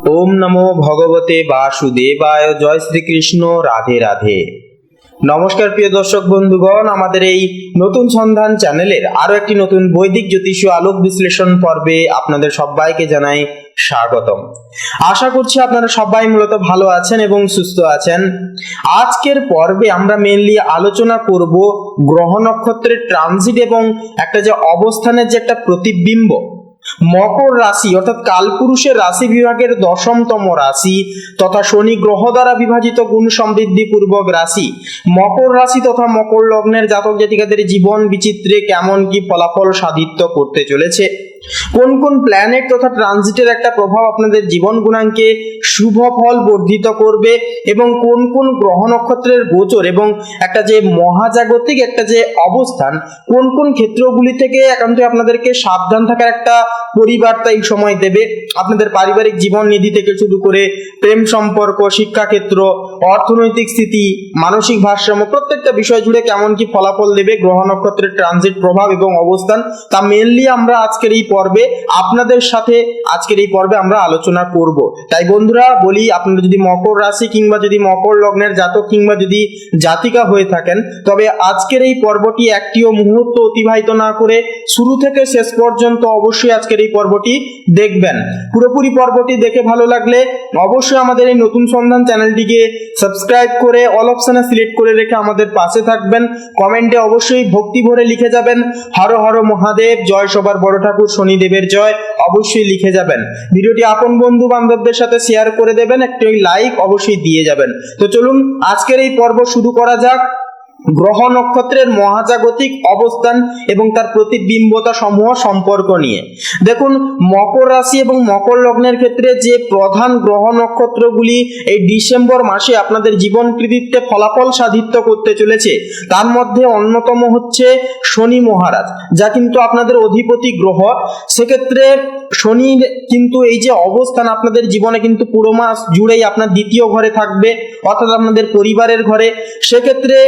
ওম নমো ভগবতে বাসুদেবায়। জয় শ্রীকৃষ্ণ। রাধে রাধে। নমস্কার প্রিয় দর্শক বন্ধুগণ, আমাদের এই নতুন সন্ধান চ্যানেলের আরো একটি নতুন বৈদিক জ্যোতিষীয় আলোক বিশ্লেষণ পর্বে আপনাদের সবাইকে জানাই স্বাগতম। আশা করছি আপনারা সবাই মূলত ভালো আছেন এবং সুস্থ আছেন। আজকের পর্বে আমরা মেইনলি আলোচনা করব গ্রহ নক্ষত্রের ট্রানজিট এবং একটা যে অবস্থানের যে একটা প্রতিবিম্ব মকর রাশি অর্থাৎ কালপুরুষের রাশি বিভাগের 10তম রাশি তথা শনি গ্রহ দ্বারা বিভাজিত গুণ সমৃদ্ধি পূর্বক রাশি মকর রাশি তথা মকর লগ্নের জাতক জাতিকাদের জীবন বিচিত্রে কেমন কি ফলাফল সাধিত করতে চলেছে, কোন কোন প্ল্যানেট তথা ট্রানজিটের একটা প্রভাব আপনাদের জীবন গুণাঙ্কে শুভ ফল বর্ধিত করবে এবং কোন কোন গ্রহ নক্ষত্রের গোচর এবং একটা যে মহাজাগতিক একটা যে অবস্থান কোন কোন ক্ষেত্রগুলি থেকে একান্তই আপনাদেরকে সাবধান থাকার একটা পরিবার্তা এই সময় দেবে। আপনাদের পারিবারিক জীবন নিধি থেকে শুরু করে প্রেম সম্পর্ক, শিক্ষাক্ষেত্র, অর্থনৈতিক স্থিতি, মানসিক ভারসাম্য প্রত্যেকটা বিষয় জুড়ে কেমন কি ফলাফল দেবে গ্রহ নক্ষত্রের ট্রানজিট প্রভাব এবং অবস্থান, তা মেনলি আমরা আজকের এই পর্বে আপনাদের সাথে আমরা আলোচনা করব। তাই বন্ধুরা বলি, আপনারা যদি মকর রাশি কিংবা যদি মকর লগ্নের জাতক কিংবা যদি জাতিকা হয়ে থাকেন, তবে আজকের এই পর্বটি একটিও মুহূর্ত অতিবাহিত না করে শুরু থেকে শেষ পর্যন্ত অবশ্যই আজকের এই পর্বটি দেখবেন। পুরোপুরি পর্বটি দেখে ভালো লাগলে অবশ্যই আমাদের এই নতুন সন্ধান চ্যানেলটিকে সাবস্ক্রাইব করে অল অপশনে সিলেক্ট করে রেখে আমাদের পাশে থাকবেন। কমেন্টে অবশ্যই ভক্তি ভরে লিখে যাবেন হর হর মহাদেব, জয় সবার বড় ঠাকুর শনিদেবের জয়, অবশ্যই লিখে যাবেন। ভিডিওটি আপন বন্ধু বান্ধবদের সাথে শেয়ার করে দেবেন, একটি লাইক অবশ্যই দিয়ে যাবেন। তো চলুন আজকের এই পর্ব শুরু করা যাক। গ্রহ নক্ষত্রের মহাজাগতিক অবস্থান এবং তার প্রতিবিম্বতা সমূহ সম্পর্ক নিয়ে দেখুন, মকর রাশি এবং মকর লগ্নের ক্ষেত্রে যে প্রধান গ্রহ নক্ষত্রগুলি এই ডিসেম্বর মাসে আপনাদের জীবন কৃতিত্বে ফলাফল সাধিত করতে চলেছে তার মধ্যে অন্যতম হচ্ছে শনি মহারাজ, যা কিন্তু আপনাদের অধিপতি গ্রহ। সেক্ষেত্রে শনির কিন্তু এই যে অবস্থান আপনাদের জীবনে কিন্তু পুরো মাস জুড়েই আপনার দ্বিতীয় ঘরে থাকবে, অর্থাৎ আপনাদের পরিবারের ঘরে। সেক্ষেত্রে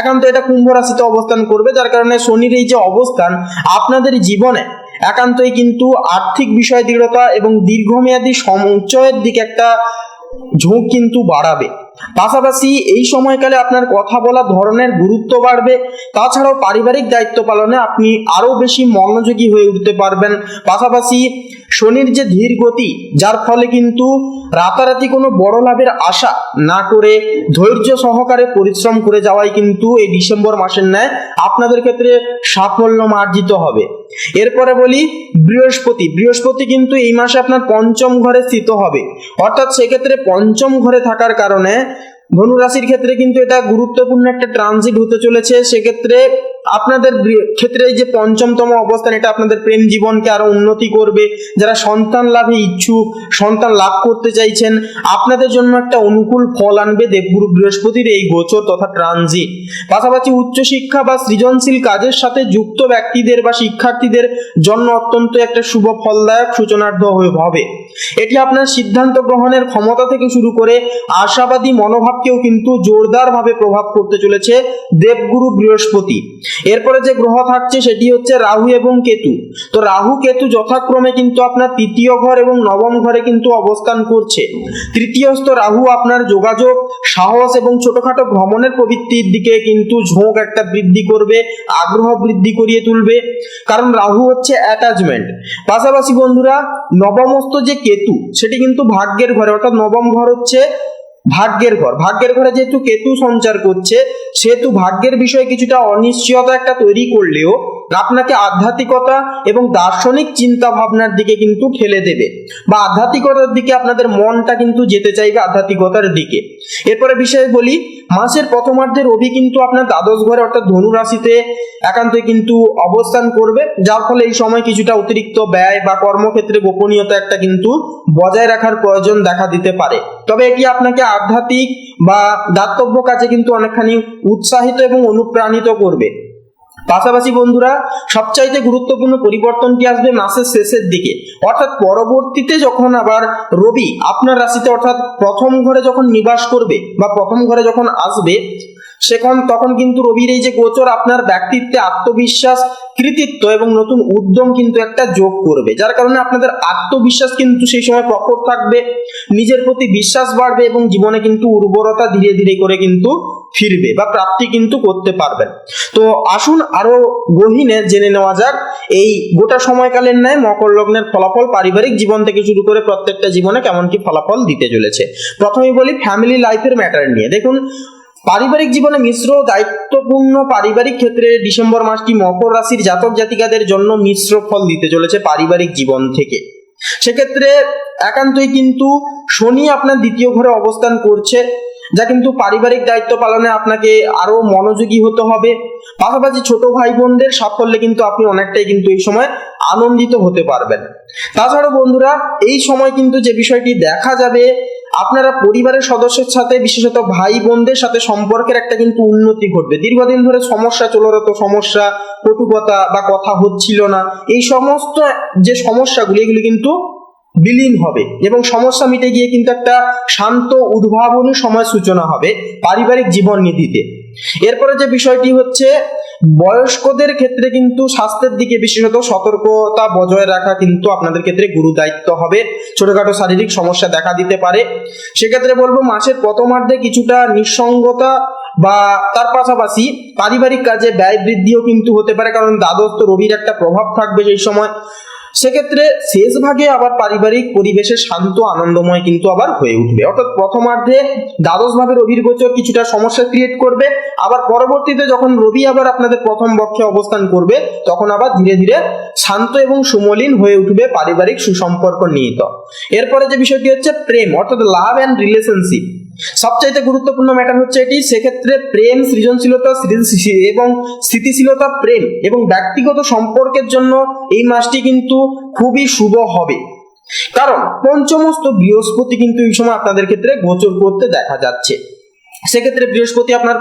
একান্ত এটা কুম্ভ রাশিতে অবস্থান করবে, যার কারণে শনির এই যে অবস্থান আপনাদের জীবনে একান্তই কিন্তু আর্থিক বিষয় দৃঢ়তা এবং দীর্ঘমেয়াদী সঞ্চয়ের দিকে একটা ঝোঁক কিন্তু বাড়াবে। পাশাপাশি এই সময়কালে আপনার কথা বলা ধরনের গুরুত্ব বাড়বে। তাছাড়াও পারিবারিক দায়িত্ব পালনে আপনি আরো বেশি মনোযোগী হয়ে উঠতে পারবেন। পাশাপাশি শনির যে ধীর গতি, যার ফলে কিন্তু রাতারাতি কোনো বড় লাভের আশা না করে ধৈর্য সহকারে পরিশ্রম করে যাওয়াই কিন্তু এই ডিসেম্বর মাসের ন্যায় আপনাদের ক্ষেত্রে সাফল্য মার্জিত হবে। এরপরে বলি বৃহস্পতি কিন্তু এই মাসে আপনার পঞ্চম ঘরে স্থিত হবে, অর্থাৎ সেক্ষেত্রে পঞ্চম ঘরে থাকার কারণে ধনু রাশির ক্ষেত্রে কিন্তু এটা গুরুত্বপূর্ণ একটা ট্রানজিট হতে চলেছে। সেক্ষেত্রে আপনাদের ক্ষেত্রে এই যে পঞ্চমতম অবস্থান, এটা আপনাদের প্রেম জীবনকে আরো উন্নতি করবে। যারা সন্তান লাভে ইচ্ছুক, সন্তান লাভ করতে চাইছেন, আপনাদের জন্য একটা অনুকূল ফল আনবে দেবগুরু বৃহস্পতির এই গোচর তথা ট্রানজিট। পাশাপাশি উচ্চশিক্ষা বা সৃজনশীল কাজের সাথে যুক্ত ব্যক্তিদের বা শিক্ষার্থীদের জন্য অত্যন্ত একটা শুভ ফলদায়ক সূচনার্থ হবে। এটি আপনার সিদ্ধান্ত গ্রহণের ক্ষমতা থেকে শুরু করে আশাবাদী মনোভাবকেও কিন্তু জোরদার ভাবে প্রভাব করতে চলেছে দেবগুরু বৃহস্পতি। এরপরে যে গ্রহ থাকছে সেটি হচ্ছে রাহু এবং কেতু। তো রাহু কেতু যথাক্রমে কিন্তু আপনার তৃতীয় ঘর এবং নবম ঘরে কিন্তু অবস্থান করছে। তৃতীয়স্থ রাহু আপনার যোগাযোগ, সাহস এবং ছোটখাটো ভ্রমণের প্রবৃত্তির দিকে কিন্তু ঝোঁক একটা বৃদ্ধি করবে, আগ্রহ বৃদ্ধি করিয়ে তুলবে, কারণ রাহু হচ্ছে অ্যাটাচমেন্ট। পাশাপাশি বন্ধুরা, নবমস্থ যে কেতু সেটি কিন্তু ভাগ্যের ঘরে, অর্থাৎ নবম ঘর হচ্ছে ভাগ্যের ঘরে যেহেতু কেতু সঞ্চার করছে, সেহেতু ভাগ্যের বিষয়ে কিছুটা অনিশ্চয়তা একটা তৈরি করলেও আপনাকে আধ্যাত্মিকতা এবং দার্শনিক চিন্তা ভাবনার দিকে কিন্তু ঠেলে দেবে, বা আধ্যাত্মিকতার দিকে আপনাদের মনটা কিন্তু যেতে চাইবে আধ্যাত্মিকতার দিকে। এরপরে বিষয়ে বলি, মাসের প্রথমার্ধে রবি কিন্তু আপনার দ্বাদশ ঘরে অর্থাৎ ধনু রাশিতে একান্তই কিন্তু অবস্থান করবে, যার ফলে এই সময় কিছুটা অতিরিক্ত ব্যয় বা কর্মক্ষেত্রে গোপনীয়তা একটা কিন্তু বজায় রাখার প্রয়োজন দেখা দিতে পারে। তবে এটি আপনাকে আধ্যাত্মিক বা দাতব্য কাজে কিন্তু অনেকখানি উৎসাহিত এবং অনুপ্রাণিত করবে। পাশাপাশি বন্ধুরা, সবচাইতে গুরুত্বপূর্ণ পরিবর্তনটি আসবে মাসের শেষের দিকে, অর্থাৎ পরবর্তীতে যখন আবার রবি আপনার রাশিতে অর্থাৎ প্রথম ঘরে যখন নিবাস করবে বা প্রথম ঘরে যখন আসবে, তখন কিন্তু রবির এই যে গোচর আপনার ব্যক্তিত্বে আত্মবিশ্বাস, কৃতিত্ব এবং নতুন উদ্যম কিন্তু একটা যোগ করবে, যার কারণে আপনাদের আত্মবিশ্বাস কিন্তু সেই সময় প্রখর থাকবে, নিজের প্রতি বিশ্বাস বাড়বে এবং জীবনে কিন্তু উর্বরতা ধীরে ধীরে করে কিন্তু ফিরবে বা প্রাপ্তি কিন্তু করতে পারবেন। তো আসুন আরো গহীনে জেনে নেওয়া যাক এই গোটা সময়কালের ন্যায় মকর লগ্নের ফলাফল পারিবারিক জীবন থেকে শুরু করে প্রত্যেকটা জীবনে কেমন কি ফলাফল দিতে চলেছে। প্রথমেই বলি ফ্যামিলি লাইফের ম্যাটার নিয়ে। দেখুন, পারিবারিক জীবনে মিশ্র দায়িত্বপূর্ণ পারিবারিক ক্ষেত্রে ডিসেম্বর মাসটি মকর রাশির জাতক জাতিকাদের জন্য মিশ্র ফল দিতে চলেছে পারিবারিক জীবন থেকে। সেক্ষেত্রে একান্তই কিন্তু শনি আপনার দ্বিতীয় ঘরে অবস্থান করছে, যা কিন্তু পারিবারিক দায়িত্ব পালনে আপনাকে আরো মনোযোগী হতে হবে। পাশাপাশি ছোট ভাই বোনদের সাফল্যে কিন্তু আপনি অনেকটাই কিন্তু এই সময় আনন্দিত হতে পারবেন। তাছাড়া বন্ধুরা, এই সময় কিন্তু যে বিষয়টি দেখা যাবে, আপনারা পরিবারের সদস্যের সাথে বিশেষত ভাই বোনদের সাথে সম্পর্কের একটা কিন্তু উন্নতি ঘটবে। দীর্ঘদিন ধরে সমস্যা সমস্যা, কটুকতা বা কথা হচ্ছিল না, এই সমস্ত যে সমস্যাগুলি এগুলি কিন্তু বিলীন হবে এবং সমস্যা মিটে গিয়ে কিন্তু একটা শান্ত উদ্ভাবনী সময় সূচনা হবে পারিবারিক জীবন নীতিতে। এরপরে যে বিষয়টি হচ্ছে, বয়স্কদের ক্ষেত্রে কিন্তু স্বাস্থ্যের দিকে বিশেষত সতর্কতা বজায় রাখা কিন্তু আপনাদের ক্ষেত্রে গুরু দায়িত্ব হবে। ছোটখাটো শারীরিক সমস্যা দেখা দিতে পারে। সেক্ষেত্রে বলবো মাসের প্রথমার্ধে কিছুটা নিঃসঙ্গতা বা তার পাশাপাশি পারিবারিক কাজে ব্যয় বৃদ্ধিও কিন্তু হতে পারে, কারণ দ্বাদশ তো রবির একটা প্রভাব থাকবে সেই সময়। সেক্ষেত্রে শেষ ভাগে আবার পারিবারিক পরিবেশে শান্ত আনন্দময় কিন্তু আবার হয়ে উঠবে। অর্থাৎ প্রথমার্ধে দ্বাদশ ভাবে রবির গোচর কিছুটা সমস্যা ক্রিয়েট করবে, আবার পরবর্তীতে যখন রবি আবার আপনাদের প্রথম পক্ষে অবস্থান করবে তখন আবার ধীরে ধীরে শান্ত এবং সুমলিন হয়ে উঠবে পারিবারিক সুসম্পর্ক নিহিত। এরপরে যে বিষয়টি হচ্ছে প্রেম, অর্থাৎ লাভ অ্যান্ড রিলেশনশিপ। সবচাইতে গুরুত্বপূর্ণ ম্যাটার হচ্ছে এটি। সেক্ষেত্রে প্রেম, সৃজনশীলতা এবং স্থিতিশীলতা, প্রেম এবং ব্যক্তিগত সম্পর্কের জন্য এই মাসটি কিন্তু খুবই শুভ হবে, কারণ পঞ্চমস্ত বৃহস্পতি কিন্তু এই সময় আপনাদের ক্ষেত্রে গোচর করতে দেখা যাচ্ছে। সেক্ষেত্রে বৃহস্পতি আপনার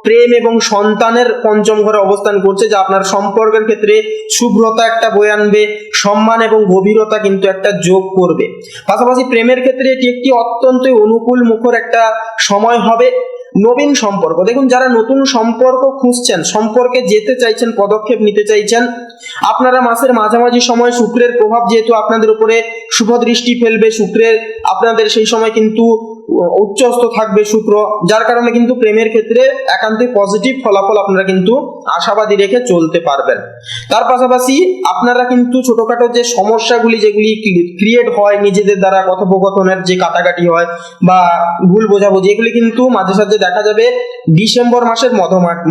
প্রেম এবং সন্তানের পঞ্চম ঘরে অবস্থান করছে, যা আপনার সম্পর্কের ক্ষেত্রে শুভ্রতা একটা বয়ে আনবে, সম্মান এবং গভীরতা কিন্তু একটা যোগ করবে। পাশাপাশি প্রেমের ক্ষেত্রে এটি একটি অত্যন্ত অনুকূল মুখর একটা সময় হবে। নবীন সম্পর্ক, দেখুন যারা নতুন সম্পর্ক খুঁজছেন, সম্পর্কে যেতে চাইছেন, পদক্ষেপ নিতে চাইছেন, আপনারা মাসের মাঝামাঝি সময় শুক্রের প্রভাব যেহেতু আপনাদের উপরে শুভ দৃষ্টি ফেলবে, শুক্রের আপনাদের সেই সময় কিন্তু উচ্চস্থ থাকবে শুক্র, যার কারণে কিন্তু প্রেমের ক্ষেত্রে একান্তই পজিটিভ ফলাফল আপনারা কিন্তু আশাবাদী রেখে চলতে পারবেন। তার পাশাপাশি আপনারা কিন্তু ছোটখাটো যে সমস্যাগুলি যেগুলি ক্রিয়েট হয় নিজেদের দ্বারা, কথোপকথনের যে কাটাকাটি হয় বা ভুল বোঝাবুঝি, এগুলি কিন্তু মাঝে সাঝে দেখা যাবে ডিসেম্বর মাসের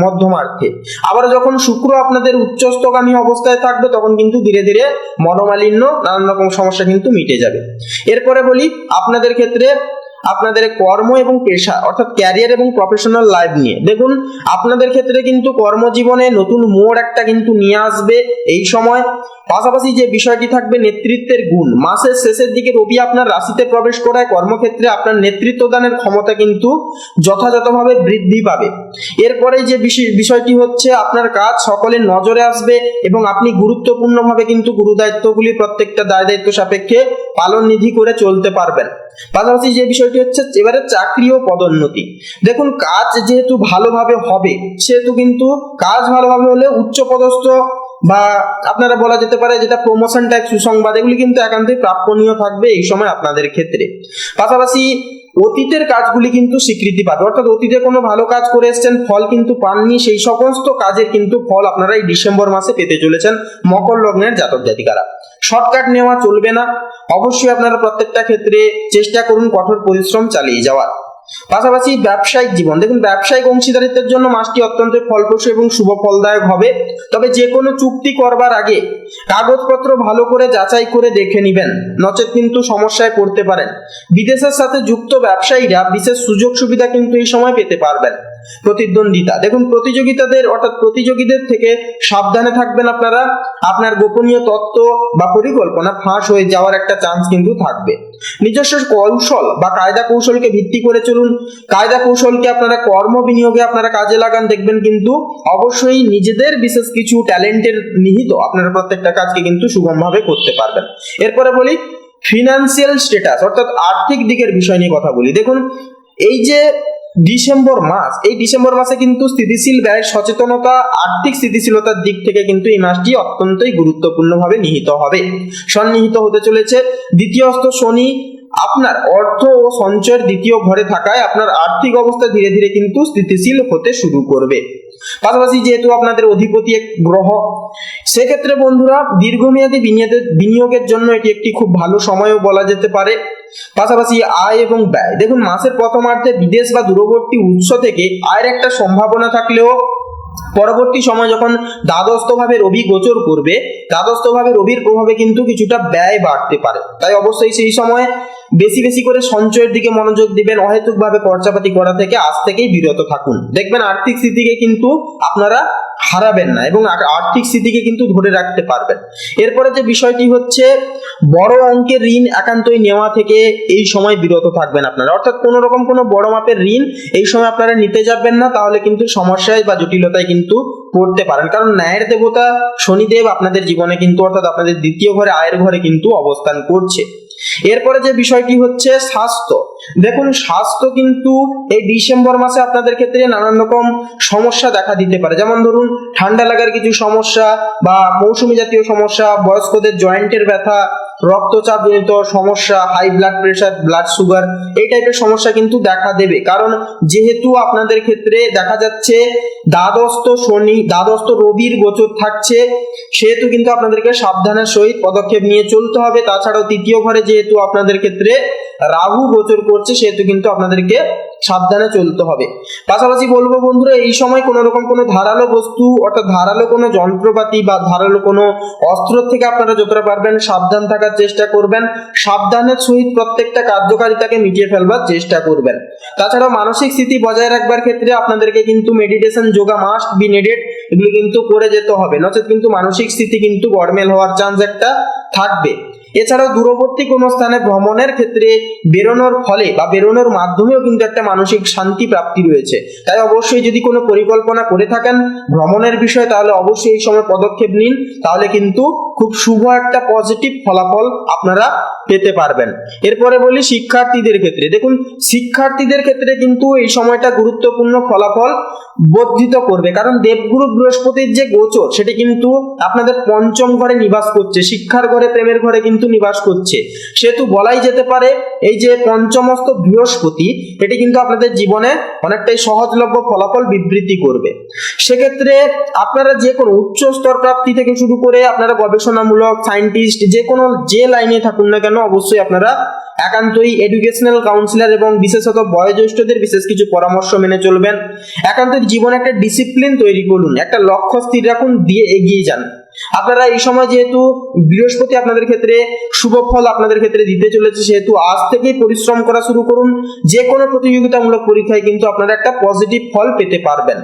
মধ্যমার্থে। আবার যখন শুক্র আপনাদের উচ্চস্থগামী অবস্থায় থাকবে তখন কিন্তু ধীরে ধীরে মনোমালিন্য, নানান রকম সমস্যা কিন্তু মিটে যাবে। এরপরে বলি আপনাদের ক্ষেত্রে আপনাদের কর্ম এবং পেশা, অর্থাৎ ক্যারিয়ার এবং প্রফেশনাল লাইফ নিয়ে। দেখুন আপনাদের ক্ষেত্রে কিন্তু কর্মজীবনে নতুন মোড় একটা কিন্তু নিয়ে আসবে এই সময়। পাশাপাশি যে বিষয়টি থাকবে নেতৃত্বের গুণ, মাসের শেষের দিকে রবি আপনার রাশিতে প্রবেশ করায় কর্মক্ষেত্রে আপনার নেতৃত্ব দানের ক্ষমতা কিন্তু যথাযথভাবে বৃদ্ধি পাবে। এরপরে যে বিষয়টি হচ্ছে আপনার কাজ সকলের নজরে আসবে এবং আপনি গুরুত্বপূর্ণভাবে কিন্তু গুরু দায়িত্বগুলি প্রত্যেকটা দায় দায়িত্ব সাপেক্ষে পালন নিধি করে চলতে পারবেন। পাশাপাশি যে বিষয়টি হচ্ছে এবারে চাকরি ও পদোন্নতি। দেখুন কাজ যেহেতু ভালোভাবে হবে, সেহেতু কিন্তু কাজ ভালোভাবে হলে উচ্চপদস্থ বা আপনারা বলা যেতে পারে যেটা প্রমোশন টাইপ সুসংবাদ, এগুলি কিন্তু একান্তই প্রাপণীয় থাকবে এই সময় আপনাদের ক্ষেত্রে। পাশাপাশি অতীতের কাজগুলি কিন্তু স্বীকৃতি পাবে, অর্থাৎ অতীতে কোনো ভালো কাজ করে এসেছেন, ফল কিন্তু পাননি, সেই সমস্ত কাজের কিন্তু ফল আপনারা এই ডিসেম্বর মাসে পেতে চলেছেন মকর লগ্নের জাতক জাতিকারা। শর্টকাট নেওয়া চলবে না, অবশ্যই আপনারা প্রত্যেকটা ক্ষেত্রে চেষ্টা করুন কঠোর পরিশ্রম চালিয়ে যাওয়ার। পাশাপাশি ব্যবসায়িক জীবন, দেখুন ব্যবসায়িক অংশীদারিত্বের জন্য মাসটি অত্যন্ত ফলপ্রসূ এবং শুভ ফলদায়ক হবে। তবে যে কোনো চুক্তি করবার আগে কাগজপত্র ভালো করে যাচাই করে দেখে নেবেন, নচেত কিন্তু সমস্যায় পড়তে পারেন। বিদেশের সাথে যুক্ত ব্যবসায়ীরা বিশেষ সুযোগ সুবিধা কিন্তু এই সময় পেতে পারবেন। প্রতিদ্বন্দ্বিতা, দেখুন প্রতিযোগীদের থেকে সাবধানে থাকবেন আপনারা। আপনার গোপনীয় তথ্য বা পরিকল্পনা ফাঁস হয়ে যাওয়ার একটা চান্স কিন্তু থাকবে। নিজস্ব কৌশল বা কায়দা কৌশলকে ভিত্তি করে চলুন। কায়দা কৌশলকে আপনারা কর্ম বিনিয়োগে আপনারা কাজে লাগান, দেখবেন কিন্তু অবশ্যই নিজেদের বিশেষ কিছু ট্যালেন্টের নিহিত আপনারা প্রত্যেকটা কাজকে কিন্তু সুগমভাবে করতে পারবেন। এরপরে বলি ফিনান্সিয়াল স্ট্যাটাস, অর্থাৎ আর্থিক দিকের বিষয় নিয়ে কথা বলি। দেখুন এই যে ডিসেম্বর মাস, এই ডিসেম্বর মাসে কিন্তু স্থিতিশীল ব্যয় সচেতনতা, আর্থিক স্থিতিশীলতার দিক থেকে কিন্তু এই মাসটি অত্যন্তই গুরুত্বপূর্ণভাবে সন্নিহিত হতে চলেছে। দ্বিতীয়স্থ শনি আপনার অর্থ ও সঞ্চয়ের দ্বিতীয় ঘরে থাকায় আপনার আর্থিক অবস্থা ধীরে ধীরে কিন্তু স্থিতিশীল হতে শুরু করবে। পাশাপাশি যেহেতু আপনাদের অধিপতি এক গ্রহ, সেক্ষেত্রে বন্ধুরা দীর্ঘমেয়াদী বিনিয়োগের জন্য এটি একটি খুব ভালো সময়ও বলা যেতে পারে। পাশাপাশি আয় এবং ব্যয়, দেখুন মাসের প্রথমার্ধে বিদেশ বা দূরবর্তী উৎস থেকে আয়ের একটা সম্ভাবনা থাকলেও পরবর্তী সময় যখন দ্বাদশভাবে রবি গোচর করবে, দ্বাদশভাবে রবির প্রভাবে কিন্তু কিছুটা ব্যয় বাড়তে পারে। তাই অবশ্যই সেই সময় বেশি বেশি করে সঞ্চয়ের দিকে মনোযোগ দিবেন। অহেতুকভাবে খরচাপাতি করা থেকে আজ থেকেই বিরত থাকুন, দেখবেন আর্থিক স্থিতিকে কিন্তু আপনারা হারাবেন না এবং আর্থিক স্থিতিকে কিন্তু ধরে রাখতে পারবেন। এরপরে যে বিষয়টি হচ্ছে বড় অঙ্কের ঋণ একান্তই নেওয়া থেকে এই সময় বিরত থাকবেন আপনারা, অর্থাৎ কোনো রকম কোনো বড় মাপের ঋণ এই সময় আপনারা নিতে যাবেন না, তাহলে কিন্তু সমস্যায় বা জটিলতায় কিন্তু পড়তে পারেন। কারণ ন্যায়ের দেবতা শনিদেব আপনাদের জীবনে কিন্তু, অর্থাৎ আপনাদের দ্বিতীয় ঘরে আয়ের ঘরে কিন্তু অবস্থান করছে। এরপরে যে বিষয়টি হচ্ছে স্বাস্থ্য, দেখুন স্বাস্থ্য কিন্তু এই ডিসেম্বর মাসে আপনাদের ক্ষেত্রে নানান রকম সমস্যা দেখা দিতে পারে। যেমন ধরুন ঠান্ডা লাগার কিছু সমস্যা বা মৌসুমী জাতীয় সমস্যা, বয়স্কদের জয়েন্টের ব্যথা, রক্তচাপ জনিত সমস্যা, high blood pressure, blood sugar, এই টাইপের সমস্যা কিন্তু দেখা দেবে। কারণ যেহেতু আপনাদের ক্ষেত্রে দেখা যাচ্ছে দ্বাদস্থ রবির গোচর থাকছে, সেহেতু কিন্তু আপনাদেরকে সাবধানের সহিত পদক্ষেপ নিয়ে চলতে হবে। তাছাড়াও তৃতীয় ঘরে যেহেতু আপনাদের ক্ষেত্রে রাহু গোচর করছে, সেহেতু কিন্তু আপনাদেরকে সাবধানে চলতে হবে। পাশাপাশি বলবো বন্ধুরা, এই সময় কোনো রকম কোনো ধারালো বস্তু, অর্থাৎ ধারালো কোনো যন্ত্রপাতি বা ধারালো কোনো অস্ত্র থেকে আপনারা যতটা পারবেন সাবধান থাকার চেষ্টা করবেন। সাবধানের সহিত প্রত্যেকটা কার্যকারিতাকে মিটিয়ে ফেলবার চেষ্টা করবেন। তাছাড়াও মানসিক স্থিতি বজায় রাখবার ক্ষেত্রে আপনাদেরকে কিন্তু মেডিটেশন, যোগা মাস্ট বি নেডেড, এগুলো কিন্তু করে যেতে হবে, নচেত কিন্তু মানসিক স্থিতি কিন্তু গড়মেল হওয়ার চান্স একটা থাকবে। এছাড়াও দূরবর্তী কোনো স্থানে ভ্রমণের ক্ষেত্রে বেরোনোর ফলে বা বেরোনোর মাধ্যমেও কিন্তু একটা মানসিক শান্তি প্রাপ্তি রয়েছে। তাই অবশ্যই যদি কোনো পরিকল্পনা করে থাকেন ভ্রমণের বিষয়ে, তাহলে অবশ্যই এই সময় পদক্ষেপ নিন, তাহলে কিন্তু খুব শুভ একটা পজিটিভ ফলাফল আপনারা পেতে পারবেন। এরপরে বলি শিক্ষার্থীদের ক্ষেত্রে, দেখুন শিক্ষার্থীদের ক্ষেত্রে কিন্তু এই সময়টা গুরুত্বপূর্ণ ফলাফল বর্ধিত করবে। কারণ দেবগুরু বৃহস্পতির যে গোচর, সেটি কিন্তু আপনাদের পঞ্চম ঘরে নিবাস করছে, শিক্ষার ঘরে, প্রেমের ঘরে কিন্তু নিবাস করছে। সেহেতু বলাই যেতে পারে এই যে পঞ্চমস্ত বৃহস্পতি, এটি কিন্তু আপনাদের জীবনে অনেকটাই সহজলভ্য ফলাফল বিবৃতি করবে। সেক্ষেত্রে আপনারা যে কোনো উচ্চ স্তর প্রাপ্তি থেকে শুরু করে আপনারা গবেষণামূলক, সায়েন্টিস্ট, যে লাইনে থাকুন না কেন, অবশ্যই আপনারা একান্তই এডুকেশনাল কাউন্সিলর এবং বিশেষত বয়োজ্যেষ্ঠদের বিশেষ কিছু পরামর্শ মেনে চলবেন। একান্তই জীবনে একটা ডিসিপ্লিন তৈরি করুন, একটা লক্ষ্য স্থির রাখুন, দিয়ে এগিয়ে যান। আপনারা এই সময় যেহেতু বৃহস্পতি আপনাদের ক্ষেত্রে শুভ ফল আপনাদের ক্ষেত্রে দিতে চলেছে, সেহেতু আজ থেকেই পরিশ্রম করা শুরু করুন। যে কোনো প্রতিযোগিতামূলক পরীক্ষায় কিন্তু আপনারা একটা পজিটিভ ফল পেতে পারবেন।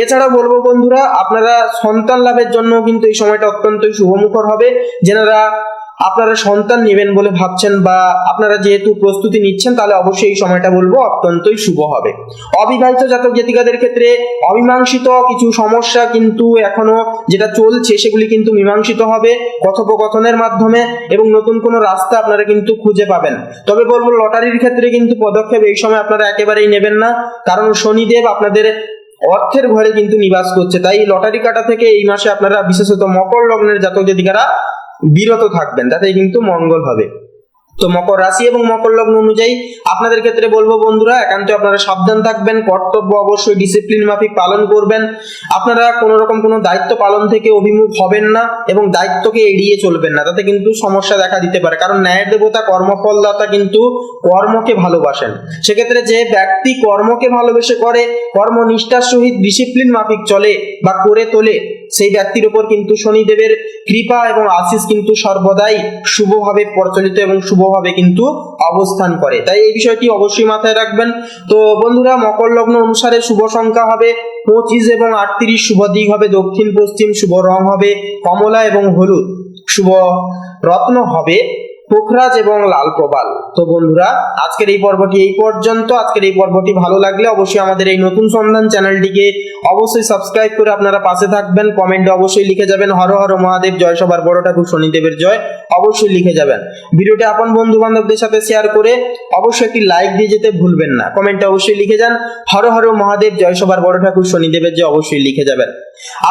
এছাড়া বলবো বন্ধুরা, আপনারা সন্তান লাভের জন্য কিন্তু এই সময়টা অত্যন্তই শুভমুখর হবে। যারা আপনারা সন্তান নেবেন বলে ভাবছেন বা আপনারা যেহেতু প্রস্তুতি নিচ্ছেন, তাহলে অবশ্যই এই সময়টা বলবো অত্যন্তই শুভ হবে। অবিবাহিত জাতক জাতিকাদের ক্ষেত্রে অমীমাংসিত কিছু সমস্যা কিন্তু এখনো যেটা চলছে, সেগুলি কিন্তু মীমাংসিত হবে কথোপকথনের মাধ্যমে এবং নতুন কোনো রাস্তা আপনারা কিন্তু খুঁজে পাবেন। তবে বলবো লটারির ক্ষেত্রে কিন্তু পদক্ষেপ এই সময় আপনারা একেবারেই নেবেন না, কারণ শনিদেব আপনাদের অর্থের ঘরে কিন্তু নিবাস করছে। তাই লটারি কাটা থেকে এই মাসে আপনারা বিশেষত মকর লগ্নের জাতক জাতিকারা বিরত থাকবেন, তাতে কিন্তু মঙ্গল হবে। তো মকর রাশি এবং মকর লগ্ন অনুযায়ী আপনাদের ক্ষেত্রে বলবো বন্ধুরা, একান্ত আপনারা সাবধান থাকবেন, কর্তব্য অবশ্যই ডিসিপ্লিন মাফিক পালন করবেন। আপনারা কোনো রকম কোনো দায়িত্ব পালন থেকে অভিমুখ হবেন না এবং দায়িত্বকে এড়িয়ে চলবেন না, তাতে কিন্তু সমস্যা দেখা দিতে পারে। কারণ ন্যায়ের দেবতা কর্মফলদাতা কিন্তু কর্মকে ভালোবাসেন। সেক্ষেত্রে যে ব্যক্তি কর্মকে ভালোবেসে করে, কর্মনিষ্ঠার সহিত ডিসিপ্লিন মাফিক চলে বা করে তোলে, সেই ব্যক্তির উপর কিন্তু শনিদেবের কৃপা এবং আশিস কিন্তু সর্বদাই শুভভাবে প্রচলিত এবং শুভ শুভভাবে কিন্তু অবস্থান করে, তাই এই বিষয়টি অবশ্যই মাথায় রাখবেন। তো বন্ধুরা, মকর লগ্ন অনুসারে শুভ সংখ্যা হবে 25 এবং 38, শুভ দিক হবে দক্ষিণ পশ্চিম, শুভ রং হবে কমলা এবং হলুদ, শুভ রত্ন হবে পোখরাজ এবং লাল প্রবাল। তো বন্ধুরা, আজকের এই পর্বটি এই পর্যন্ত। আজকের এই পর্বটি ভালো লাগলে অবশ্যই আমাদের এই নতুন সন্ধান চ্যানেলটিকে অবশ্যই সাবস্ক্রাইব করে আপনারা পাশে থাকবেন। কমেন্টে অবশ্যই লিখে যাবেন হর হর মহাদেব জয়, সবার বড় ঠাকুর শনিদেবের জয়, অবশ্যই লিখে যাবেন। ভিডিওটি আপন বন্ধু বান্ধবদের সাথে শেয়ার করে অবশ্যই একটি লাইক দিয়ে যেতে ভুলবেন না। কমেন্টে অবশ্যই লিখে যান হর হর মহাদেব জয়, সবার বড় ঠাকুর শনিদেবের জয়, অবশ্যই লিখে যাবেন।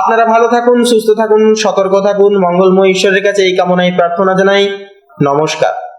আপনারা ভালো থাকুন, সুস্থ থাকুন, সতর্ক থাকুন, মঙ্গলময় ঈশ্বরের কাছে এই কামনায় প্রার্থনা জানাই। নমস্কার।